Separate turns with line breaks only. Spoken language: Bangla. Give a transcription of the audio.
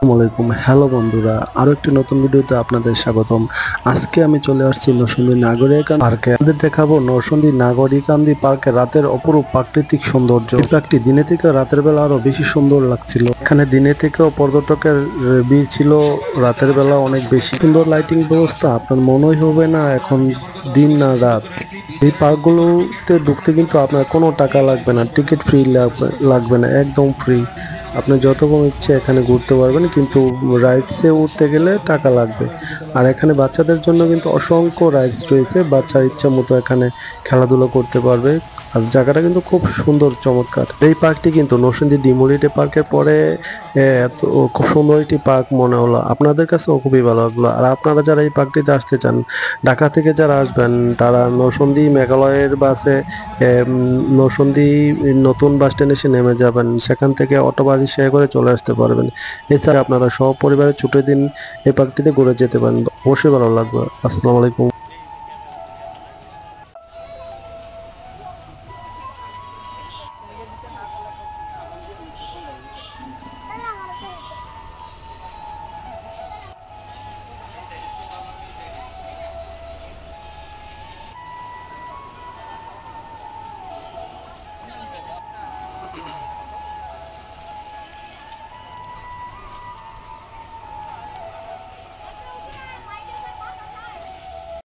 আসসালামাইকুম, হ্যালো বন্ধুরা, আরো একটি নতুন ভিডিওতে আপনাদের স্বাগতম। আজকে আমি চলে আসছি নরসিংদী নাগরিকান্দি পার্কে। আপনাদের দেখাবো নরসিংদী নাগরিকান্দি পার্কে রাতের অপরূপ প্রাকৃতিক সৌন্দর্য। এই পার্কটি দিনে থেকে রাতের বেলা আরো বেশি সুন্দর লাগছিল। এখানে দিনে থেকেও পর্যটকের ভিড় ছিল, রাতের বেলা অনেক বেশি। সুন্দর লাইটিং ব্যবস্থা, আপনার মনেই হবে না এখন দিন না রাত। এই পার্কগুলোতে ঢুকতে কিন্তু আপনার কোনো টাকা লাগবে না, টিকিট ফ্রি লাগবে না, একদম ফ্রি। আপনি যতক্ষণ ইচ্ছে এখানে ঘুরতে পারবেন, কিন্তু রাইডসে উঠতে গেলে টাকা লাগবে। আর এখানে বাচ্চাদের জন্য কিন্তু অসংখ্য রাইডস রয়েছে, বাচ্চার ইচ্ছা মতো এখানে খেলাধুলা করতে পারবে। আর জায়গাটা কিন্তু খুব সুন্দর, চমৎকার। এই পার্কটি কিন্তু নরসিংদী ডিমোলিটে পার্কের পরে এত খুব সুন্দর একটি পার্ক মনে হলো। আপনাদের কাছেও খুবই ভালো লাগলো। আর আপনারা যারা এই পার্কটিতে আসতে চান, ঢাকা থেকে যারা আসবেন, তারা নরসিংদী মেঘালয়ের বাসে নরসিংদী নতুন বাস স্ট্যান্ডে এসে নেমে যাবেন। সেখান থেকে অটো বা রিক্সায় করে চলে আসতে পারবেন। এছাড়া আপনারা সপরিবারে ছুটির দিন এই পার্কটিতে ঘুরে যেতে পারেন, অবশ্যই ভালো লাগবে। আসসালামু আলাইকুম।